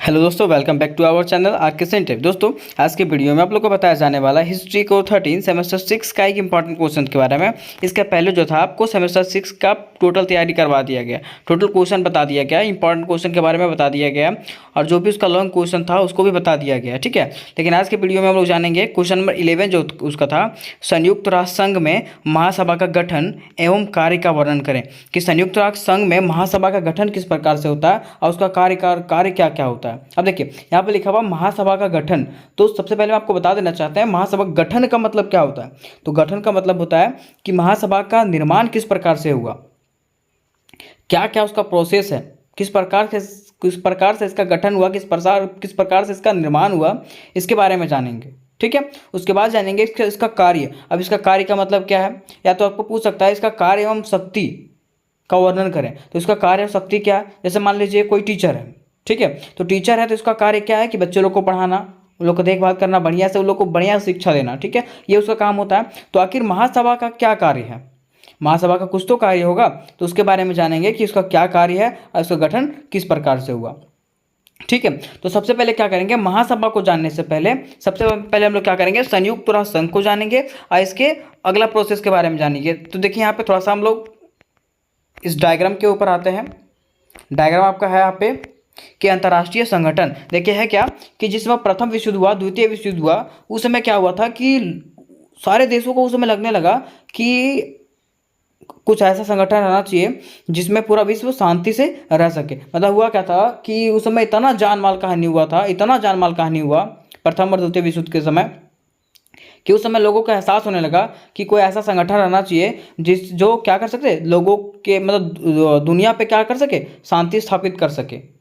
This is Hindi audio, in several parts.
हेलो दोस्तों, welcome back to our channel RK centre. दोस्तों, आज के वीडियो में आप लोग को बताया जाने वाला है हिस्ट्री को 13 सेमेस्टर 6 का एक इंपॉर्टेंट क्वेश्चन के बारे में। इसका पहले जो था आपको सेमेस्टर 6 का टोटल तैयारी करवा दिया गया, टोटल क्वेश्चन बता दिया गया, इंपॉर्टेंट क्वेश्चन के बारे में बता दिया गया और जो भी उसका लॉन्ग क्वेश्चन था उसको भी बता दिया गया। ठीक है, लेकिन आज के वीडियो में हम लोग जानेंगे क्वेश्चन नंबर 11 जो उसका था, संयुक्त राष्ट्र संघ में महासभा का गठन एवं कार्य का वर्णन करें। कि संयुक्त राष्ट्र संघ में महासभा का गठन किस प्रकार से होता है और उसका कार्य क्या क्या होता है। अब देखिए यहाँ पे लिखा हुआ महासभा का गठन, तो सबसे पहले मैं आपको बता देना चाहते हैं महासभा गठन का मतलब क्या होता है। तो गठन का मतलब होता है कि महासभा का निर्माण किस प्रकार से हुआ, क्या क्या उसका प्रोसेस है, किस प्रकार से इसका गठन हुआ, किस प्रकार से इसका निर्माण हुआ, इसके बारे में जानेंगे। ठीक है, उसके बाद जानेंगे इसका कार्य। अब इसका कार्य का मतलब क्या है, या तो आपको पूछ सकता है इसका कार्य एवं शक्ति का वर्णन करें। तो इसका कार्य और शक्ति क्या है, जैसे मान लीजिए कोई टीचर है, ठीक है, तो टीचर है तो इसका कार्य क्या है कि बच्चे लोग को पढ़ाना, उन लोग को देखभाल करना, बढ़िया से उन लोग को बढ़िया शिक्षा देना। ठीक है, ये उसका काम होता है। तो आखिर महासभा का क्या कार्य है, महासभा का कुछ तो कार्य होगा, तो उसके बारे में जानेंगे कि उसका क्या कार्य है और उसका गठन किस प्रकार से हुआ। ठीक है, तो सबसे पहले क्या करेंगे, महासभा को जानने से पहले सबसे पहले हम लोग क्या करेंगे, संयुक्त राष्ट्र संघ को जानेंगे और इसके अगला प्रोसेस के बारे में जानेंगे। तो देखिए यहाँ पे थोड़ा सा हम लोग इस डायग्राम के ऊपर आते हैं। डायग्राम आपका है यहाँ पे कि अंतर्राष्ट्रीय संगठन, देखिए है क्या कि जिस समय प्रथम विश्व युद्ध हुआ, द्वितीय विश्व युद्ध हुआ, उस समय क्या हुआ था कि सारे देशों को उस समय लगने लगा कि कुछ ऐसा संगठन रहना चाहिए जिसमें पूरा विश्व शांति से रह सके। मतलब हुआ क्या था कि उस समय इतना जान माल का हानि हुआ था, इतना जान माल का हानि हुआ प्रथम और द्वितीय विश्व युद्ध के समय, कि उस समय लोगों को एहसास होने लगा कि कोई ऐसा संगठन रहना चाहिए जो क्या कर सके, लोगों के मतलब दुनिया पे क्या कर सके, शांति स्थापित कर सके।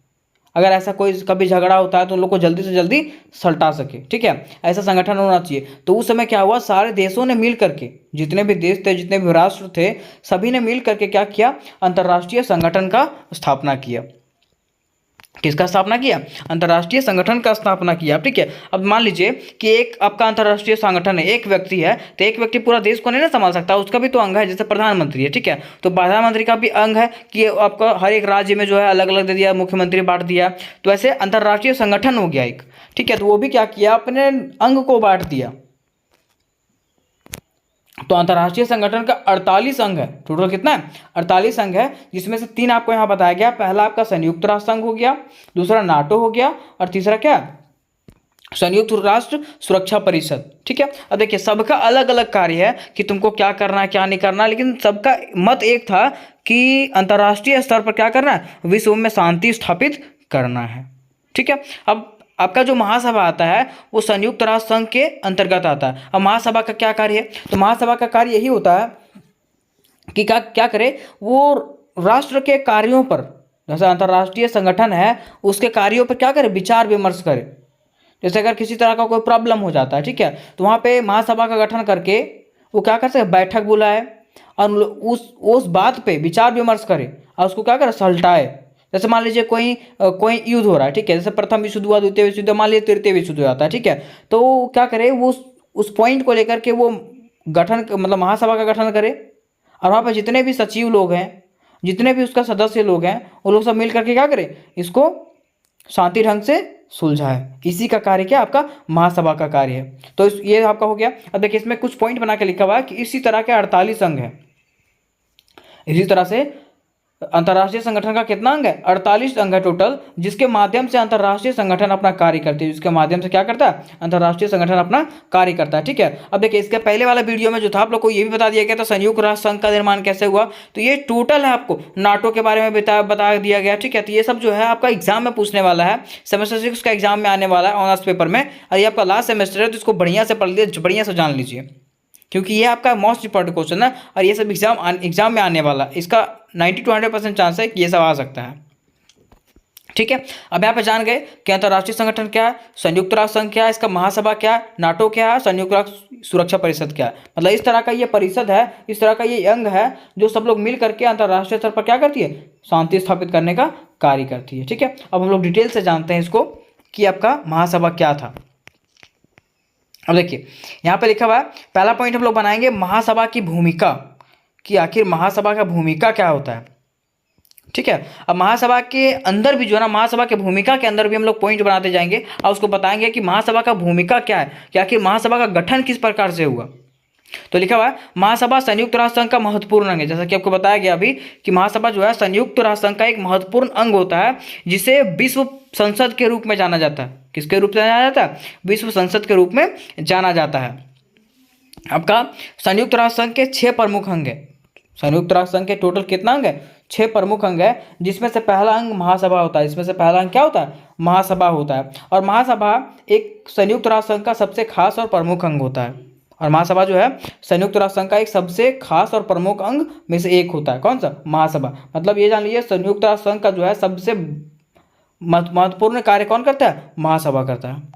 अगर ऐसा कोई कभी झगड़ा होता है तो उन लोग को जल्दी से जल्दी सलटा सके। ठीक है, ऐसा संगठन होना चाहिए। तो उस समय क्या हुआ, सारे देशों ने मिल करके, जितने भी देश थे, जितने भी राष्ट्र थे, सभी ने मिल करके क्या किया, अंतर्राष्ट्रीय संगठन का स्थापना किया। किसका स्थापना किया, अंतर्राष्ट्रीय संगठन का स्थापना किया। ठीक है, अब मान लीजिए कि एक आपका अंतर्राष्ट्रीय संगठन है, एक व्यक्ति है, तो एक व्यक्ति पूरा देश को नहीं ना संभाल सकता, उसका भी तो अंग है, जैसे प्रधानमंत्री है। ठीक है, तो प्रधानमंत्री का भी अंग है कि आपका हर एक राज्य में जो है अलग अलग दे दिया, मुख्यमंत्री बांट दिया। तो ऐसे अंतर्राष्ट्रीय संगठन हो गया एक। ठीक है, तो वो भी क्या किया, अपने अंग को बांट दिया। तो अंतर्राष्ट्रीय संगठन का 48 अंग है। टोटल कितना है, 48 अंग है, जिसमें से 3 आपको यहाँ बताया गया। पहला आपका संयुक्त राष्ट्र संघ हो गया, दूसरा नाटो हो गया और तीसरा क्या, संयुक्त राष्ट्र सुरक्षा परिषद। ठीक है, अब देखिए सबका अलग अलग कार्य है कि तुमको क्या करना है क्या नहीं करना, लेकिन सबका मत एक था कि अंतर्राष्ट्रीय स्तर पर क्या करना है, विश्व में शांति स्थापित करना है। ठीक है, अब आपका जो महासभा आता है वो संयुक्त राष्ट्र संघ के अंतर्गत आता है। अब महासभा का क्या कार्य है, तो महासभा का कार्य यही होता है कि क्या क्या करे, वो राष्ट्र के कार्यों पर, जैसे अंतर्राष्ट्रीय संगठन है उसके कार्यों पर क्या करे, विचार विमर्श करे। जैसे अगर किसी तरह का कोई प्रॉब्लम हो जाता है, ठीक है, तो वहाँ पे महासभा का गठन करके वो क्या कर सकते, बैठक बुलाए और उस बात पे विचार विमर्श करे और उसको क्या करे, सलटाए। जैसे मान लीजिए कोई युद्ध हो रहा है, ठीक है, जैसे प्रथम विश्व युद्ध हुआ, द्वितीय विश्व युद्ध, मान लीजिए तृतीय विश्व युद्ध हो जाता है। ठीक है, तो क्या करे, वो उस पॉइंट को लेकर के वो गठन मतलब महासभा का गठन करे और वहाँ पर जितने भी सचिव लोग हैं, जितने भी उसका सदस्य लोग हैं, वो लोग सब मिल करके क्या करें, इसको शांति ढंग से सुलझाए। इसी का कार्य क्या, आपका महासभा का कार्य है। तो ये आपका हो गया। अब देखिए इसमें कुछ पॉइंट बना के लिखा हुआ है कि इसी तरह के 48 अंग हैं। इसी तरह से अंतर्राष्ट्रीय संगठन का कितना अंग है, 48 अंग है टोटल, जिसके माध्यम से अंतर्राष्ट्रीय संगठन अपना कार्य करते हैं, जिसके माध्यम से क्या करता है, अंतर्राष्ट्रीय संगठन अपना कार्य करता है। ठीक है, अब देखिए इसके पहले वाला वीडियो में जो था आप लोग को ये भी बता दिया गया था संयुक्त राष्ट्र संघ का निर्माण कैसे हुआ। तो ये टोटल है, आपको नाटो के बारे में बता दिया गया। ठीक है, तो ये सब जो है आपका एग्जाम में पूछने वाला है, सेमेस्टर 6 का एग्जाम में आने वाला है ऑनर्स पेपर में। और ये आपका लास्ट सेमेस्टर है, तो इसको बढ़िया से पढ़ लीजिए, बढ़िया से जान लीजिए, क्योंकि ये आपका मोस्ट इंपॉर्टेंट क्वेश्चन है और ये सब एग्जाम में आने वाला, इसका 90 to 100% चांस है कि ये सब आ सकता है। ठीक है, अब यहाँ पे जान गए कि अंतर्राष्ट्रीय संगठन क्या है, संयुक्त राष्ट्र संघ क्या है, इसका महासभा क्या है, नाटो क्या है, संयुक्त राष्ट्र सुरक्षा परिषद क्या है। मतलब इस तरह का ये परिषद है, इस तरह का ये अंग है जो सब लोग मिल करके अंतर्राष्ट्रीय स्तर पर क्या करती है, शांति स्थापित करने का कार्य करती है। ठीक है, अब हम लोग डिटेल से जानते हैं इसको कि आपका महासभा क्या था। अब देखिए यहाँ पे लिखा हुआ है, पहला पॉइंट हम लोग बनाएंगे महासभा की भूमिका, कि आखिर महासभा का भूमिका क्या होता है। ठीक है। अब महासभा के अंदर भी जो है ना, महासभा के भूमिका के अंदर भी हम लोग पॉइंट बनाते जाएंगे और उसको बताएंगे कि महासभा का भूमिका क्या है, कि आखिर महासभा का गठन किस प्रकार से हुआ। तो लिखा हुआ है महासभा संयुक्त राष्ट्र संघ का महत्वपूर्ण अंग है। जैसा कि आपको बताया गया अभी कि महासभा जो है संयुक्त राष्ट्र संघ का एक महत्वपूर्ण अंग होता है, जिसे विश्व संसद के रूप में जाना जाता है। किसके रूप में जाना जाता है? विश्व संसद के रूप में जाना जाता है। आपका संयुक्त राष्ट्र संघ के 6 प्रमुख अंग है। संयुक्त राष्ट्र संघ के टोटल कितना अंग है? 6 प्रमुख अंग है, जिसमें से पहला अंग महासभा होता है। इसमें से पहला अंग क्या होता है? महासभा होता है। और महासभा एक संयुक्त राष्ट्र संघ का सबसे खास और प्रमुख अंग होता है। और महासभा जो है संयुक्त राष्ट्र संघ का एक सबसे खास और प्रमुख अंग में से एक होता है। कौन सा? महासभा। मतलब ये जान लीजिए संयुक्त राष्ट्र संघ का जो है सबसे महत्वपूर्ण कार्य कौन करता है? महासभा करता है,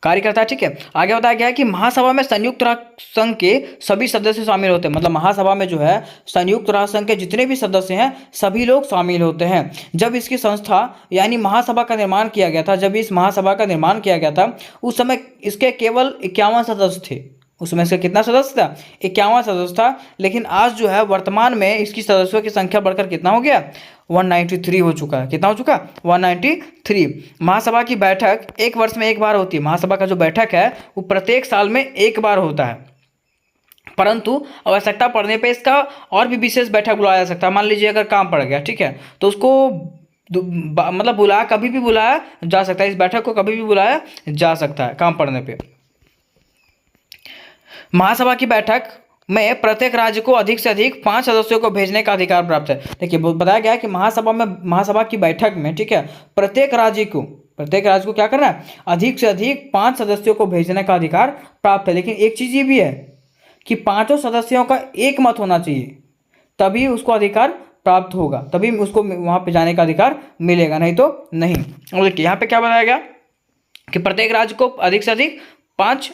कार्य करता है। ठीक है। आगे बताया गया है कि महासभा में संयुक्त राष्ट्र संघ के सभी सदस्य शामिल होते हैं। मतलब महासभा में जो है संयुक्त राष्ट्र संघ के जितने भी सदस्य हैं सभी लोग शामिल होते हैं। जब इसकी संस्था यानी महासभा का निर्माण किया गया था, जब इस महासभा का निर्माण किया गया था, उस समय इसके केवल 51 सदस्य थे। उसमें से कितना सदस्य था? 51 सदस्य था। लेकिन आज जो है वर्तमान में इसकी सदस्यों की संख्या बढ़कर कितना हो गया? 193 हो चुका है। कितना हो चुका? 193। महासभा की बैठक एक वर्ष में एक बार होती है। महासभा का जो बैठक है वो प्रत्येक साल में एक बार होता है, परंतु आवश्यकता पड़ने पे इसका और भी विशेष बैठक बुलाया जा सकता है। मान लीजिए अगर काम पड़ गया, ठीक है, तो उसको मतलब बुलाया, कभी भी बुलाया जा सकता है। इस बैठक को कभी भी बुलाया जा सकता है काम पड़ने पे। महासभा की बैठक में प्रत्येक राज्य को अधिक से अधिक 5 सदस्यों को भेजने का अधिकार प्राप्त है। देखिए बताया गया है कि महासभा की बैठक में, ठीक है, प्रत्येक राज्य को क्या करना है? अधिक से अधिक 5 सदस्यों को भेजने का अधिकार प्राप्त है। लेकिन एक चीज ये भी है कि 5 सदस्यों का एक मत होना चाहिए, तभी उसको अधिकार प्राप्त होगा, तभी उसको वहां पे जाने का अधिकार मिलेगा, नहीं तो नहीं। और देखिए यहाँ पे क्या बताया गया कि प्रत्येक राज्य को अधिक से अधिक 5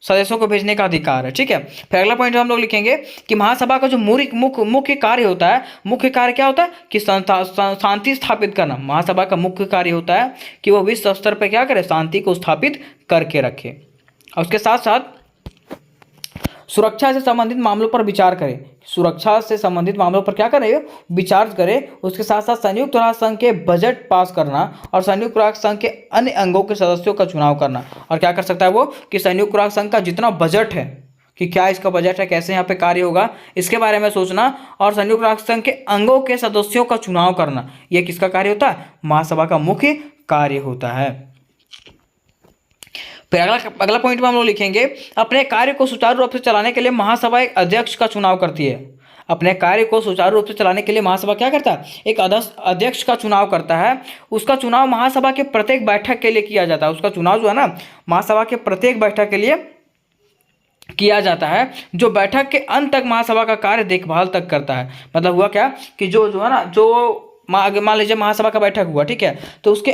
सदस्यों को भेजने का अधिकार है। ठीक है। फिर अगला पॉइंट हम लोग लिखेंगे कि महासभा का जो मुख्य कार्य होता है, मुख्य कार्य क्या होता है? कि शांति स्थापित करना। महासभा का मुख्य कार्य होता है कि वो विश्व स्तर पर क्या करे? शांति को स्थापित करके रखे। और उसके साथ साथ सुरक्षा से संबंधित मामलों पर विचार करें। सुरक्षा से संबंधित मामलों पर क्या करे? विचार करे। उसके साथ साथ संयुक्त राष्ट्र संघ के बजट पास करना और संयुक्त राष्ट्र संघ के अन्य अंगों के सदस्यों का चुनाव करना। और क्या कर सकता है वो? कि संयुक्त राष्ट्र संघ का जितना बजट है, कि क्या इसका बजट है, कैसे यहाँ पे कार्य होगा, इसके बारे में सोचना। और संयुक्त राष्ट्र संघ के अंगों के सदस्यों का चुनाव करना, यह किसका कार्य होता है? महासभा का मुख्य कार्य होता है। फिर अगला पॉइंट में हम लोग लिखेंगे अपने कार्य को सुचारू रूप से चलाने के लिए महासभा एक अध्यक्ष का चुनाव करती है। अपने कार्य को सुचारू रूप से चलाने के लिए महासभा क्या करता है? एक अध्यक्ष का चुनाव करता है। उसका चुनाव महासभा के प्रत्येक बैठक के लिए किया जाता है। उसका चुनाव जो है ना महासभा के प्रत्येक बैठक के लिए किया जाता है, जो बैठक के अंत तक महासभा का कार्य देखभाल तक करता है। मतलब हुआ क्या कि जो है ना, जो मान लीजिए महासभा का बैठक हुआ, ठीक है, तो उसके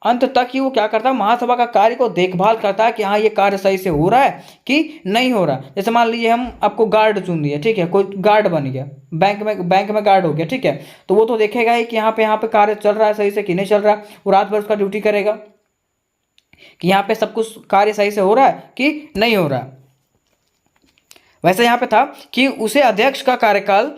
अंत तक ही वो क्या करता है? महासभा का कार्य को देखभाल करता है कि हाँ ये कार्य सही से हो रहा है कि नहीं हो रहा। जैसे मान लीजिए हम आपको गार्ड चुन दिए, ठीक है, कोई गार्ड बन गया, बैंक में गार्ड हो गया, ठीक है, तो वो तो देखेगा ही कि यहाँ पे कार्य चल रहा है सही से कि नहीं चल रहा है। वो रात भर उसका ड्यूटी करेगा कि यहाँ पे सब कुछ कार्य सही से हो रहा है कि नहीं हो रहा। वैसे यहाँ पे था कि उसे अध्यक्ष का कार्यकाल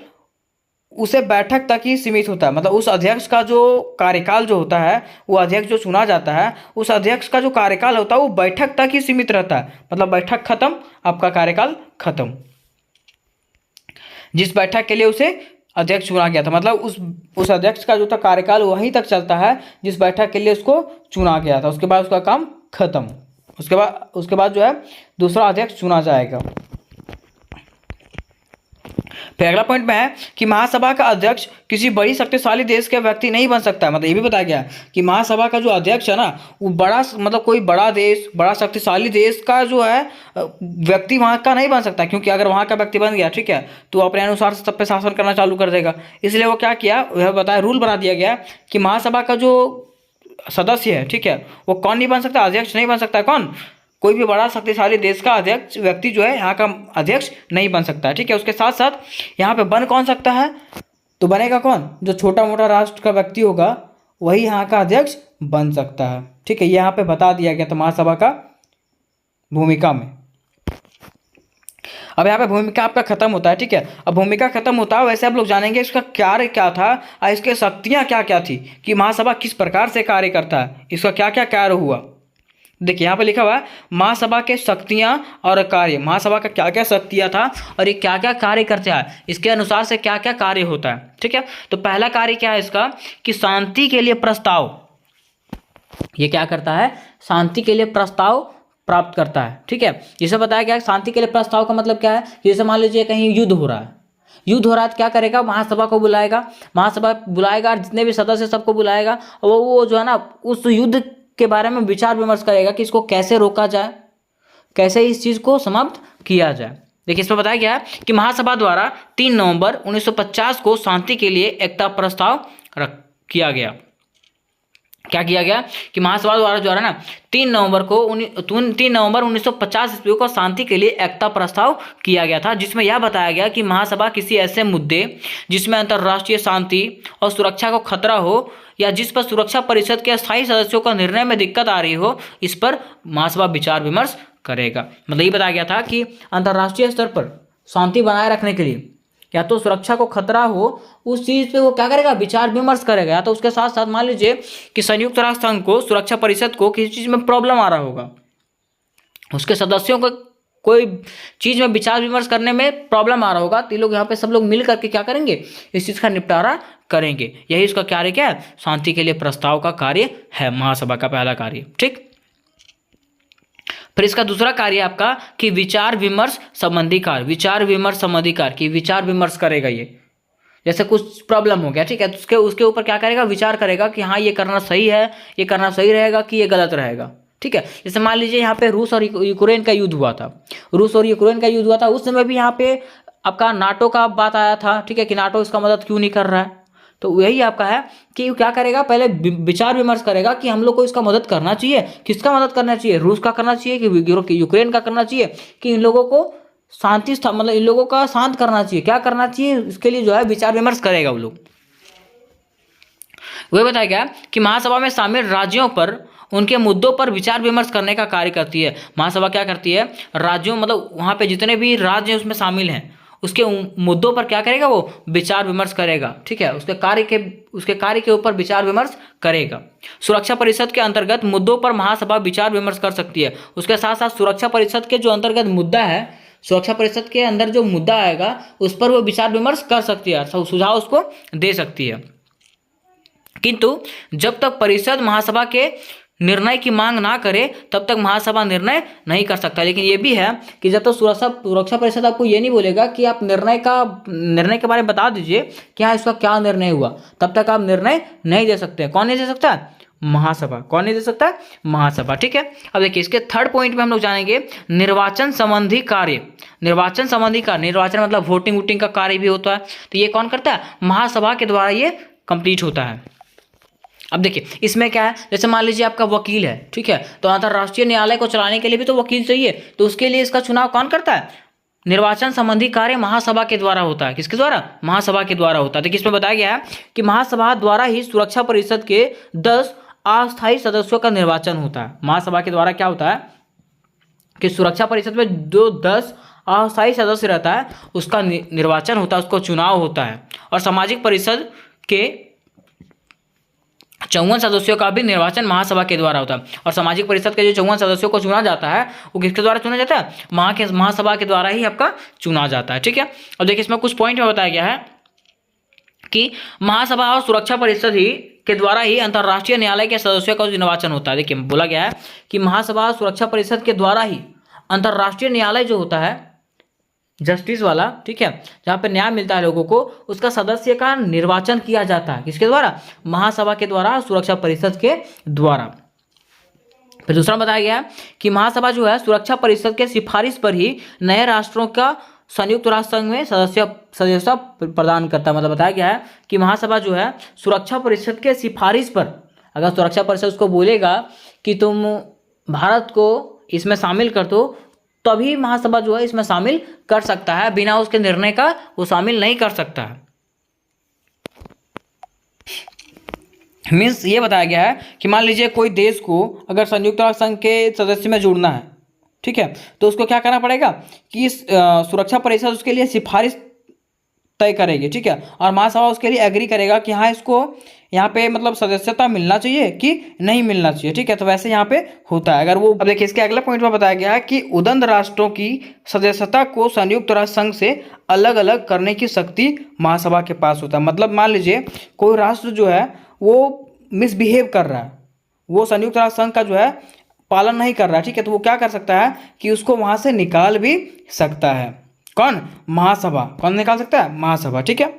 उसे बैठक तक ही सीमित होता है। मतलब उस अध्यक्ष का जो कार्यकाल जो होता है, वो अध्यक्ष जो चुना जाता है, उस अध्यक्ष का जो कार्यकाल होता है वो बैठक तक ही सीमित रहता है। मतलब बैठक खत्म, आपका कार्यकाल खत्म। जिस बैठक के लिए उसे अध्यक्ष चुना गया था, मतलब उस अध्यक्ष का जो था कार्यकाल वहीं तक चलता है जिस बैठक के लिए उसको चुना गया था। उसके बाद उसका काम खत्म। उसके बाद जो है दूसरा अध्यक्ष चुना जाएगा। फिर अगला पॉइंट में है कि महासभा का अध्यक्ष किसी बड़ी शक्तिशाली देश के व्यक्ति नहीं बन सकता है। मतलब ये भी बताया गया कि महासभा का जो अध्यक्ष है ना वो कोई बड़ा देश, बड़ा शक्तिशाली देश का जो है व्यक्ति वहाँ का नहीं बन सकता, क्योंकि अगर वहाँ का व्यक्ति बन गया, ठीक है, तो अपने अनुसार सब पे शासन करना चालू कर देगा। इसलिए वो क्या किया, वह बताया, रूल बना दिया गया कि महासभा का जो सदस्य है, ठीक है, वो कौन नहीं बन सकता? अध्यक्ष नहीं बन सकता है। कौन? कोई भी बड़ा शक्तिशाली देश का अध्यक्ष व्यक्ति जो है यहाँ का अध्यक्ष नहीं बन सकता है। ठीक है। उसके साथ साथ यहाँ पे बन कौन सकता है? तो बनेगा कौन? जो छोटा मोटा राष्ट्र का व्यक्ति होगा वही यहाँ का अध्यक्ष बन सकता है। ठीक है। यहाँ पे बता दिया गया था महासभा का भूमिका में। अब यहाँ पे भूमिका आपका खत्म होता है, ठीक है। अब भूमिका खत्म होता है, वैसे आप लोग जानेंगे इसका कार्य क्या था और इसके शक्तियाँ क्या क्या थी, कि महासभा किस प्रकार से कार्य करता है, इसका क्या क्या कार्य हुआ। देखिए यहाँ पे लिखा हुआ है महासभा के शक्तियाँ और कार्य, महासभा का क्या क्या शक्तियाँ था और ये क्या क्या कार्य करते हैं, इसके अनुसार से क्या क्या कार्य होता है, ठीक है। तो पहला कार्य क्या है इसका, कि शांति के लिए प्रस्ताव, ये क्या करता है, शांति के लिए प्रस्ताव प्राप्त करता है, ठीक है। जिसे बताया गया शांति के लिए प्रस्ताव का मतलब क्या है, जैसे मान लीजिए कहीं युद्ध हो रहा है, युद्ध हो रहा है तो क्या करेगा, महासभा को बुलाएगा, महासभा बुलाएगा और जितने भी सदस्य सबको बुलाएगा, वो जो है ना उस युद्ध के बारे में विचार विमर्श करेगा कि इसको कैसे रोका जाए, कैसे इस चीज़ को समाप्त किया जाए। देखिए इसमें बताया गया है कि महासभा द्वारा 3 नवंबर 1950 को शांति के लिए एकता प्रस्ताव किया गया। क्या किया गया कि महासभा द्वारा जो है ना 3 नवंबर 1950 ईस्वी को शांति के लिए एकता प्रस्ताव किया गया था, जिसमें यह बताया गया कि महासभा किसी ऐसे मुद्दे जिसमें अंतर्राष्ट्रीय शांति और सुरक्षा को खतरा हो या जिस पर सुरक्षा परिषद के स्थायी सदस्यों का निर्णय में दिक्कत आ रही हो, इस पर महासभा विचार विमर्श करेगा। मतलब ये बताया गया था कि अंतर्राष्ट्रीय स्तर पर शांति बनाए रखने के लिए या तो सुरक्षा को खतरा हो, उस चीज़ पे वो क्या करेगा, विचार विमर्श करेगा। या तो उसके साथ साथ मान लीजिए कि संयुक्त राष्ट्र संघ को, सुरक्षा परिषद को किसी चीज़ में प्रॉब्लम आ रहा होगा, उसके सदस्यों को कोई चीज़ में विचार विमर्श करने में प्रॉब्लम आ रहा होगा, तो ये लोग यहाँ पे सब लोग मिल करके क्या करेंगे, इस चीज़ का निपटारा करेंगे। यही इसका कार्य क्या है, शांति के लिए प्रस्ताव का कार्य है, महासभा का पहला कार्य, ठीक। फिर इसका दूसरा कार्य आपका कि विचार विमर्श संबंधी कार्य, विचार विमर्श संबंधी कार्य, कि विचार विमर्श करेगा ये, जैसे कुछ प्रॉब्लम हो गया, ठीक है, तो उसके ऊपर क्या करेगा, विचार करेगा कि हाँ ये करना सही है, ये करना सही रहेगा कि ये गलत रहेगा, ठीक है। जैसे मान लीजिए यहाँ पे रूस और यूक्रेन का युद्ध हुआ था, रूस और यूक्रेन का युद्ध हुआ था, उस समय भी यहाँ पे आपका नाटो का बात आया था, ठीक है, कि नाटो इसका मदद क्यों नहीं कर रहा है। तो यही आपका है कि क्या करेगा, पहले विचार विमर्श करेगा कि हम लोग को इसका मदद करना चाहिए, किसका मदद करना चाहिए, रूस का करना चाहिए कि यूक्रेन का करना चाहिए, कि इन लोगों को शांति मतलब इन लोगों का शांत करना चाहिए, क्या करना चाहिए, इसके लिए जो है विचार विमर्श करेगा वो लोग। वही बताया गया कि महासभा में शामिल राज्यों पर उनके मुद्दों पर विचार विमर्श करने का कार्य करती है। महासभा क्या करती है, राज्यों मतलब वहाँ पे जितने भी राज्य उसमें शामिल हैं उसके मुद्दों पर क्या करेगा, वो विचार विमर्श करेगा, ठीक है, उसके कार्य के ऊपर विचार विमर्श करेगा। सुरक्षा परिषद के अंतर्गत मुद्दों पर महासभा विचार विमर्श कर सकती है। उसके साथ साथ सुरक्षा परिषद के जो अंतर्गत मुद्दा है, सुरक्षा परिषद के अंदर जो मुद्दा आएगा उस पर वो विचार विमर्श कर सकती है, सुझाव उसको दे सकती है। किंतु जब तक परिषद महासभा के निर्णय की मांग ना करे तब तक महासभा निर्णय नहीं कर सकता। लेकिन ये भी है कि जब तक सुरक्षा परिषद आपको ये नहीं बोलेगा कि आप निर्णय के बारे में बता दीजिए कि हाँ इसका क्या निर्णय हुआ, तब तक आप निर्णय नहीं दे सकते। कौन नहीं दे सकता, महासभा। कौन नहीं दे सकता, महासभा, ठीक है। अब देखिए इसके थर्ड पॉइंट में हम लोग जानेंगे निर्वाचन संबंधी कार्य। निर्वाचन संबंधी कार्य, निर्वाचन मतलब वोटिंग का कार्य भी होता है, तो ये कौन करता है, महासभा के द्वारा ये कंप्लीट होता है। अब देखिए इसमें क्या है, जैसे मान लीजिए आपका वकील है, ठीक है, तो अंतर्राष्ट्रीय न्यायालय को चलाने के लिए भी तो वकील चाहिए, तो उसके लिए इसका चुनाव कौन करता है, निर्वाचन संबंधी कार्य महासभा के द्वारा होता है। किसके द्वारा, महासभा के द्वारा होता है। देखिए इसमें बताया गया है कि महासभा द्वारा ही सुरक्षा परिषद के 10 अस्थायी सदस्यों का निर्वाचन होता है। महासभा के द्वारा क्या होता है कि सुरक्षा परिषद में जो 10 अस्थायी सदस्य रहता है उसका निर्वाचन होता है, उसको चुनाव होता है। और सामाजिक परिषद के 54 सदस्यों का भी निर्वाचन महासभा के द्वारा होता है। और सामाजिक परिषद के जो 54 सदस्यों को चुना जाता है वो किसके द्वारा चुना जाता है, महासभा के द्वारा ही आपका चुना जाता है, ठीक है। अब देखिए इसमें कुछ पॉइंट में बताया गया है कि महासभा और सुरक्षा परिषद ही के द्वारा ही अंतर्राष्ट्रीय न्यायालय के सदस्यों का निर्वाचन होता है। देखिए बोला गया है कि महासभा और सुरक्षा परिषद के द्वारा ही अंतर्राष्ट्रीय न्यायालय जो होता है जस्टिस वाला, ठीक है, जहाँ पे न्याय मिलता है लोगों को, उसका सदस्य का निर्वाचन किया जाता है। किसके द्वारा, महासभा के द्वारा, सुरक्षा परिषद के द्वारा। फिर दूसरा बताया गया कि महासभा जो है सुरक्षा परिषद के सिफारिश पर ही नए राष्ट्रों का संयुक्त राष्ट्र संघ में सदस्यता प्रदान करता है। मतलब बताया गया है कि महासभा जो है सुरक्षा परिषद के सिफारिश पर, अगर सुरक्षा परिषद उसको बोलेगा कि तुम भारत को इसमें शामिल कर दो, तभी महासभा जो है इसमें शामिल कर सकता है, बिना उसके निर्णय का वो शामिल नहीं कर सकता है। मीन्स ये बताया गया है कि मान लीजिए कोई देश को अगर संयुक्त राष्ट्र संघ के सदस्य में जुड़ना है, ठीक है। तो उसको क्या करना पड़ेगा कि सुरक्षा परिषद उसके लिए सिफारिश तय करेगी, ठीक है, और महासभा उसके लिए एग्री करेगा कि हाँ इसको यहाँ पे मतलब सदस्यता मिलना चाहिए कि नहीं मिलना चाहिए, ठीक है। तो वैसे यहाँ पे होता है। अगर वो, अब देखिए इसके अगले पॉइंट में बताया गया है कि उदंड राष्ट्रों की सदस्यता को संयुक्त राष्ट्र संघ से अलग अलग करने की शक्ति महासभा के पास होता है। मतलब मान लीजिए कोई राष्ट्र जो है वो मिसबिहेव कर रहा है, वो संयुक्त राष्ट्र संघ का जो है पालन नहीं कर रहा है, ठीक है, तो वो क्या कर सकता है कि उसको वहां से निकाल भी सकता है। कौन? महासभा। कौन निकाल सकता है? महासभा, ठीक है।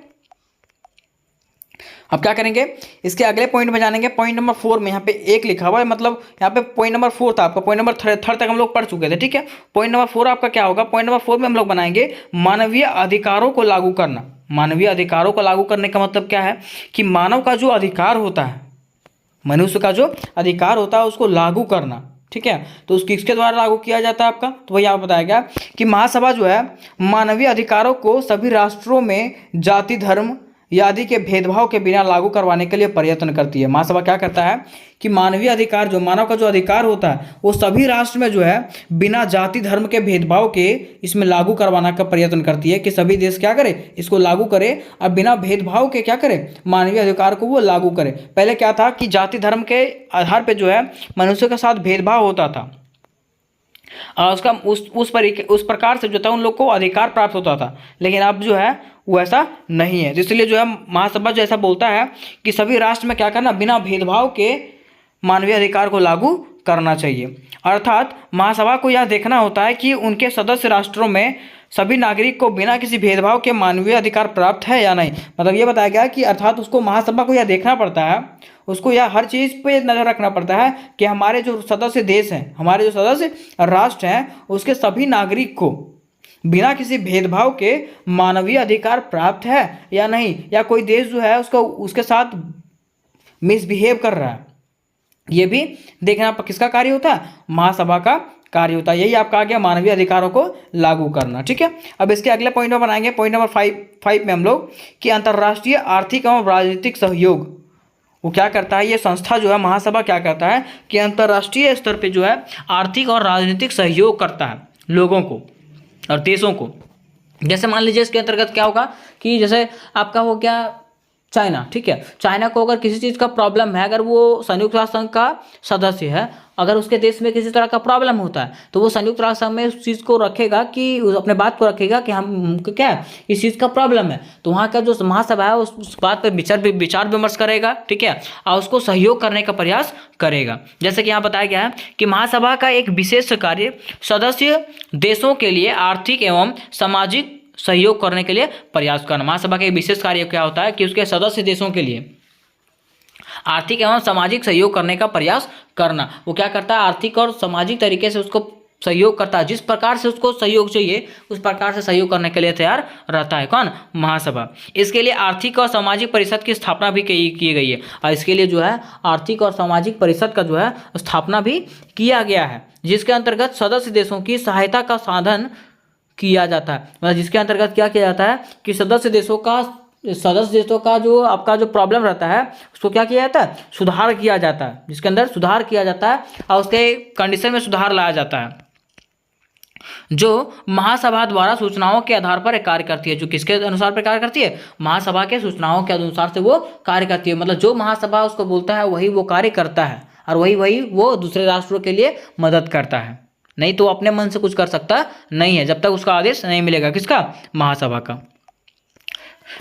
अब क्या करेंगे, इसके अगले पॉइंट में जानेंगे। पॉइंट नंबर 4 में यहाँ पे 1 लिखा हुआ है, मतलब यहाँ पे पॉइंट नंबर 4 था आपका, पॉइंट नंबर थर्ड तक हम लोग पढ़ चुके थे, ठीक है। पॉइंट नंबर 4 आपका क्या होगा, पॉइंट नंबर 4 में हम लोग बनाएंगे मानवीय अधिकारों को लागू करना। मानवीय अधिकारों को लागू करने का मतलब क्या है कि मानव का जो अधिकार होता है, मनुष्य का जो अधिकार होता है उसको लागू करना, ठीक है। तो उसको किसके द्वारा लागू किया जाता है आपका, तो वही यहाँ बताया गया कि महासभा जो है मानवीय अधिकारों को सभी राष्ट्रों में जाति, धर्म या आदि के भेदभाव के बिना लागू करवाने के लिए प्रयत्न करती है। महासभा क्या करता है कि मानवीय अधिकार, जो मानव का जो अधिकार होता है वो सभी राष्ट्र में जो है बिना जाति धर्म के भेदभाव के इसमें लागू करवाने का प्रयत्न करती है कि सभी देश क्या करे, इसको लागू करे और बिना भेदभाव के क्या करे, मानवीय अधिकार को वो लागू करे। पहले क्या था कि जाति धर्म के आधार पर जो है मनुष्य के साथ भेदभाव होता था और उसका उस प्रकार से जो था उन लोग को अधिकार प्राप्त होता था, लेकिन अब जो है वो ऐसा नहीं है। इसलिए जो है महासभा जो ऐसा बोलता है कि सभी राष्ट्र में क्या करना, बिना भेदभाव के मानवीय अधिकार को लागू करना चाहिए। अर्थात महासभा को यह देखना होता है कि उनके सदस्य राष्ट्रों में सभी नागरिक को बिना किसी भेदभाव के मानवीय अधिकार प्राप्त है या नहीं। मतलब ये बताया गया कि अर्थात उसको महासभा को यह देखना पड़ता है, उसको यह हर चीज़ पे नज़र रखना पड़ता है कि हमारे जो सदस्य देश हैं, हमारे जो सदस्य राष्ट्र हैं, उसके सभी नागरिक को बिना किसी भेदभाव के मानवीय अधिकार प्राप्त है या नहीं, या कोई देश जो है उसको उसके साथ मिसबिहेव कर रहा है, ये भी देखना किसका कार्य होता है, महासभा का कार्य होता है। यही आपका आ गया मानवीय अधिकारों को लागू करना, ठीक है। अब इसके अगले पॉइंट में बनाएंगे पॉइंट नंबर 5 में हम लोग कि अंतर्राष्ट्रीय आर्थिक एवं राजनीतिक सहयोग वो क्या करता है, ये संस्था जो है महासभा क्या करता है कि अंतर्राष्ट्रीय स्तर पे जो है आर्थिक और राजनीतिक सहयोग करता है लोगों को और देशों को। जैसे मान लीजिए इसके अंतर्गत क्या होगा कि जैसे आपका हो गया चाइना, ठीक है, चाइना को अगर किसी चीज़ का प्रॉब्लम है, अगर वो संयुक्त राष्ट्र संघ का सदस्य है, अगर उसके देश में किसी तरह का प्रॉब्लम होता है तो वो संयुक्त राष्ट्र संघ में उस चीज़ को रखेगा कि अपने बात को रखेगा कि हम क्या है इस चीज़ का प्रॉब्लम है, तो वहाँ का जो महासभा है उस बात पर विचार विमर्श करेगा, ठीक है, और उसको सहयोग करने का प्रयास करेगा। जैसे कि यहाँ बताया गया है कि महासभा का एक विशेष कार्य सदस्य देशों के लिए आर्थिक एवं सामाजिक सहयोग करने के लिए प्रयास करना। महासभा का एक विशेष कार्य क्या होता है कि उसके सदस्य देशों के लिए आर्थिक एवं सामाजिक सहयोग करने का प्रयास करना। वो क्या करता है, आर्थिक और सामाजिक तरीके से उसको सहयोग करता है, जिस प्रकार से उसको सहयोग चाहिए उस प्रकार से सहयोग करने के लिए तैयार रहता है। कौन? महासभा। इसके लिए आर्थिक और सामाजिक परिषद की स्थापना भी की गई है, और इसके लिए जो है आर्थिक और सामाजिक परिषद का जो है स्थापना भी किया गया है, जिसके अंतर्गत सदस्य देशों की सहायता का साधन किया जाता है। मतलब जिसके अंतर्गत क्या किया जाता है कि सदस्य देशों का जो आपका जो प्रॉब्लम रहता है उसको क्या किया जाता है, सुधार किया जाता है, जिसके अंदर सुधार किया जाता है और उसके कंडीशन में सुधार लाया जाता है, जो महासभा द्वारा सूचनाओं के आधार पर कार्य करती है। जो किसके अनुसार पर कार्य करती है, महासभा के सूचनाओं के अनुसार से वो कार्य करती है। मतलब जो महासभा उसको बोलता है वही वो कार्य करता है, और वही वो दूसरे राष्ट्रों के लिए मदद करता है, नहीं तो अपने मन से कुछ कर सकता नहीं है जब तक उसका आदेश नहीं मिलेगा, किसका, महासभा का।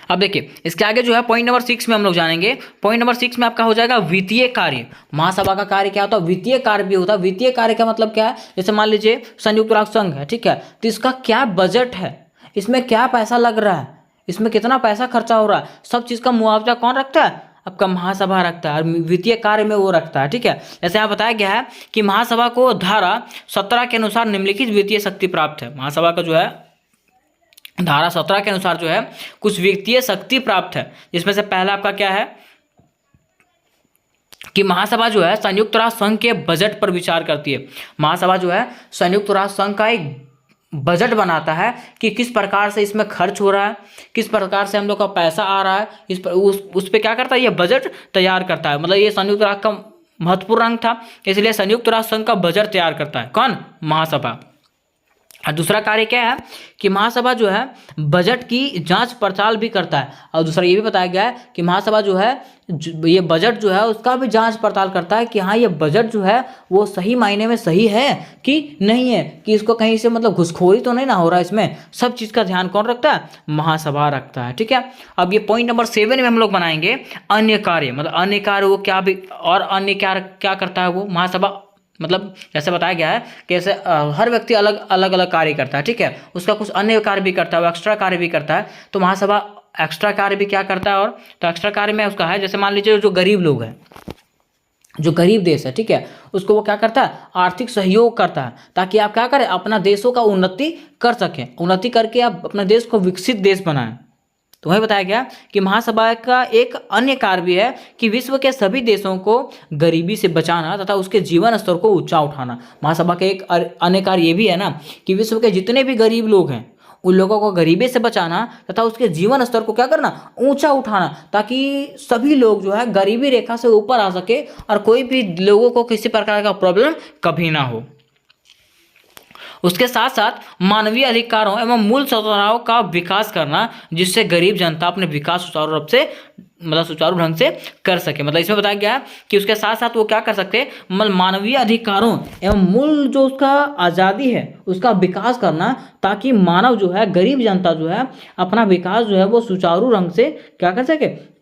अब देखिए इसके आगे जो है पॉइंट नंबर 6 में हम लोग जानेंगे। पॉइंट नंबर 6 में आपका हो जाएगा वित्तीय कार्य। महासभा का कार्य क्या होता है, वित्तीय कार्य भी होता है। वित्तीय कार्य का मतलब क्या है, जैसे मान लीजिए संयुक्त राष्ट्र संघ है, ठीक है, तो इसका क्या बजट है, इसमें क्या पैसा लग रहा है, इसमें कितना पैसा खर्चा हो रहा है, सब चीज़ का मुआवजा कौन रखता है, आपका महासभा रखता है, और वित्तीय कार्य में वो रखता है, ठीक है। जैसे यहाँ बताया गया है कि महासभा को धारा 17 के अनुसार निम्नलिखित वित्तीय शक्ति प्राप्त है। महासभा का जो है धारा 17 के अनुसार जो है कुछ वित्तीय शक्ति प्राप्त है, जिसमें से पहला आपका क्या है कि महासभा जो है संयुक्त राष्ट्र संघ के बजट पर विचार करती है। महासभा जो है संयुक्त राष्ट्र संघ का एक बजट बनाता है कि किस प्रकार से इसमें खर्च हो रहा है, किस प्रकार से हम लोग का पैसा आ रहा है, इस पर उस पर क्या करता है, ये बजट तैयार करता है। मतलब ये संयुक्त राष्ट्र का महत्वपूर्ण अंग था, इसलिए संयुक्त राष्ट्र संघ का बजट तैयार करता है कौन, महासभा। और दूसरा कार्य क्या है कि महासभा जो है बजट की जांच पड़ताल भी करता है। और दूसरा ये भी बताया गया है कि महासभा जो है ये बजट जो है उसका भी जांच पड़ताल करता है कि हाँ ये बजट जो है वो सही मायने में सही है कि नहीं है, कि इसको कहीं से मतलब घुसखोरी तो नहीं ना हो रहा है। इसमें सब चीज़ का ध्यान कौन रखता है? महासभा रखता है। ठीक है, अब ये पॉइंट नंबर 7 में हम लोग बनाएंगे अन्य कार्य। मतलब अन्य कार्य वो क्या भी, और अन्य क्या करता है वो महासभा, मतलब जैसे बताया गया है कि ऐसे हर व्यक्ति अलग अलग कार्य करता है। ठीक है, उसका कुछ अन्य कार्य भी करता है, वो एक्स्ट्रा कार्य भी करता है। तो महासभा एक्स्ट्रा कार्य भी क्या करता है? और तो एक्स्ट्रा कार्य में उसका है, जैसे मान लीजिए जो गरीब लोग हैं, जो गरीब देश है, ठीक है, उसको वो क्या करता है? आर्थिक सहयोग करता है, ताकि आप क्या करें? अपना देशों का उन्नति कर सकें, उन्नति करके आप अपने देश को विकसित देश बनाएं। तो वही बताया गया कि महासभा का एक अन्य कार्य भी है कि विश्व के सभी देशों को गरीबी से बचाना तथा उसके जीवन स्तर को ऊंचा उठाना। महासभा का एक अन्य कार्य ये भी है ना कि विश्व के जितने भी गरीब लोग हैं उन लोगों को गरीबी से बचाना तथा उसके जीवन स्तर को क्या करना? ऊंचा उठाना, ताकि सभी लोग जो है गरीबी रेखा से ऊपर आ सके और कोई भी लोगों को किसी प्रकार का प्रॉब्लम कभी ना हो। उसके साथ साथ मानवीय अधिकारों एवं मूल स्वतंत्रताओं का विकास करना, जिससे गरीब जनता अपने विकास सुचारू रूप से मतलब सुचारू ढंग से कर सके। मतलब इसमें बताया गया है कि उसके साथ साथ वो क्या कर सकते हैं? मतलब मानवीय अधिकारों एवं मूल जो उसका आज़ादी है उसका विकास करना, ताकि मानव जो है, गरीब जनता जो है, अपना विकास जो है वो सुचारू ढंग से क्या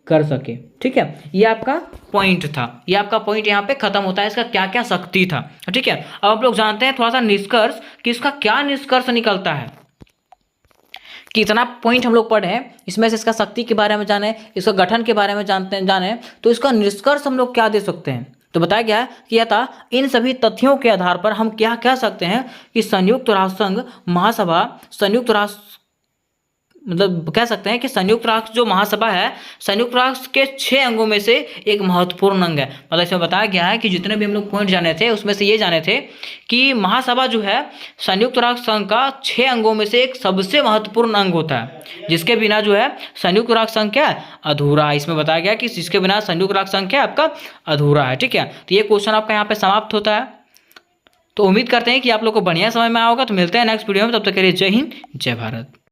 कर सके। ठीक है, ये आपका पॉइंट था, ये आपका पॉइंट यहाँ पे खत्म होता है। इसका क्या क्या शक्ति था। ठीक है, अब आप लोग जानते हैं थोड़ा सा निष्कर्ष कि इसका क्या निष्कर्ष निकलता है। कितना पॉइंट हम लोग पढ़े हैं, इसमें से इसका शक्ति के बारे में जाने, इसका गठन के बारे में जाने, तो इसका निष्कर्ष हम लोग क्या दे सकते हैं। तो बताया गया है कि यथा इन सभी तथ्यों के आधार पर हम क्या कह सकते हैं कि संयुक्त राष्ट्र संघ महासभा संयुक्त राष्ट्र मतलब कह सकते हैं कि संयुक्त राष्ट्र जो महासभा है संयुक्त राष्ट्र के 6 अंगों में से एक महत्वपूर्ण अंग है। मतलब इसमें बताया गया है कि जितने भी हम लोग पॉइंट जाने थे उसमें से ये जाने थे कि महासभा जो है संयुक्त राष्ट्र संघ का 6 अंगों में से एक सबसे महत्वपूर्ण अंग होता है, जिसके बिना जो है संयुक्त राष्ट्र संघ क्या है? अधूरा है। इसमें बताया गया कि जिसके बिना संयुक्त राष्ट्र संघ क्या है? आपका अधूरा है। ठीक है, तो ये क्वेश्चन आपका यहाँ पे समाप्त होता है। तो उम्मीद करते हैं कि आप लोग को बढ़िया समझ में आया होगा। तो मिलते हैं नेक्स्ट वीडियो में, तब तक के लिए जय हिंद, जय भारत।